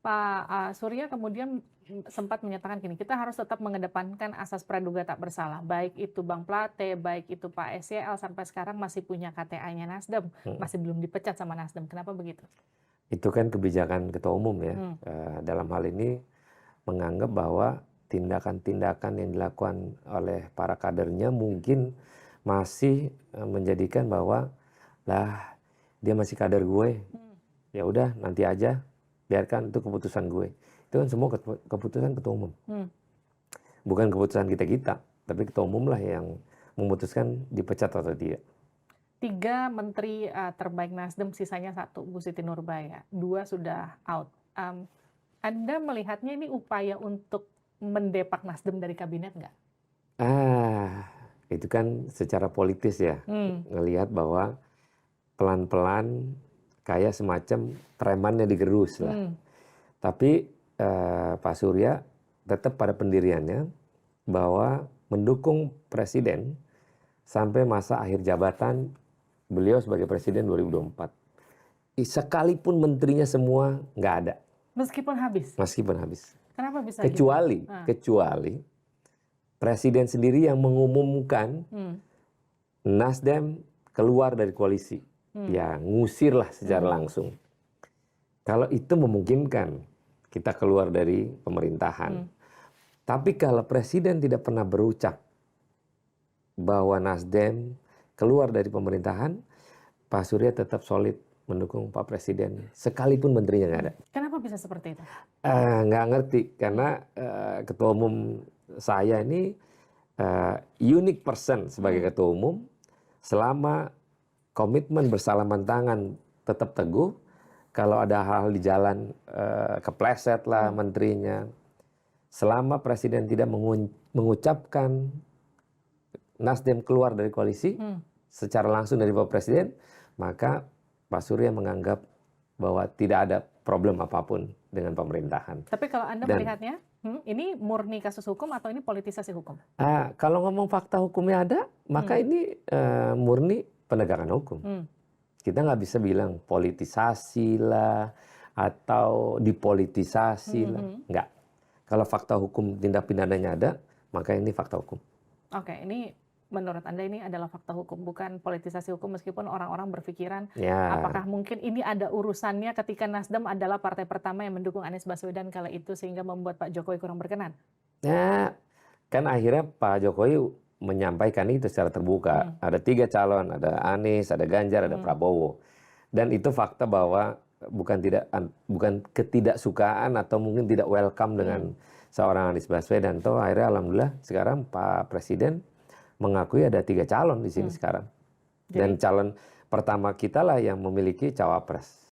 Pak Surya kemudian sempat menyatakan gini, kita harus tetap mengedepankan asas praduga tak bersalah, baik itu Bang Plate, baik itu Pak SYL sampai sekarang masih punya KTA-nya Nasdem, Mhm. masih belum dipecat sama Nasdem. Kenapa begitu? Itu kan kebijakan ketua umum ya. Hmm. Dalam hal ini menganggap bahwa tindakan-tindakan yang dilakukan oleh para kadernya mungkin masih menjadikan bahwa lah dia masih kader gue, Hmm. ya udah nanti aja, biarkan itu keputusan gue. Itu kan semua keputusan ketua umum, Hmm. bukan keputusan kita, tapi ketua umum lah yang memutuskan dipecat atau tidak. 3 menteri terbaik Nasdem, sisanya 1, Bu Siti Nurbaya. 2 sudah out. Anda melihatnya ini upaya untuk mendepak Nasdem dari kabinet nggak? Itu kan secara politis ya, Hmm. ngelihat bahwa pelan-pelan kayak semacam premannya digerus lah. Hmm. Tapi Pak Surya tetap pada pendiriannya bahwa mendukung presiden sampai masa akhir jabatan beliau sebagai presiden 2024. Sekalipun menterinya semua nggak ada, Meskipun habis. meskipun habis. Kenapa bisa gitu? Kecuali presiden sendiri yang mengumumkan Nasdem keluar dari koalisi. Ya ngusirlah secara langsung. Kalau itu memungkinkan kita keluar dari pemerintahan. Tapi kalau presiden tidak pernah berucap bahwa Nasdem keluar dari pemerintahan, Pak Surya tetap solid mendukung Pak Presiden, sekalipun menterinya nggak ada. Kenapa bisa seperti itu? Nggak ngerti, karena ketua umum saya ini unique person sebagai ketua umum, selama komitmen bersalaman tangan tetap teguh, kalau ada hal di jalan kepleset lah menterinya, selama presiden tidak mengucapkan Nasdem keluar dari koalisi secara langsung dari Pak Presiden, maka Pak Surya menganggap bahwa tidak ada problem apapun dengan pemerintahan. Tapi kalau Anda melihatnya, ini murni kasus hukum atau ini politisasi hukum? Kalau ngomong fakta hukumnya ada, maka ini murni penegakan hukum. Kita nggak bisa bilang politisasi lah atau dipolitisasi lah, nggak. Kalau fakta hukum tindak pidananya ada, maka ini fakta hukum. Oke, ini menurut Anda ini adalah fakta hukum, bukan politisasi hukum, meskipun orang-orang berpikiran apakah mungkin ini ada urusannya ketika Nasdem adalah partai pertama yang mendukung Anies Baswedan kala itu sehingga membuat Pak Jokowi kurang berkenan? Ya, kan akhirnya Pak Jokowi menyampaikan itu secara terbuka. Ada 3 calon, ada Anies, ada Ganjar, ada Prabowo. Dan itu fakta bahwa bukan ketidaksukaan atau mungkin tidak welcome dengan seorang Anies Baswedan. Toh akhirnya alhamdulillah sekarang Pak Presiden mengakui ada 3 calon di sini sekarang. Dan calon pertama kita lah yang memiliki cawapres.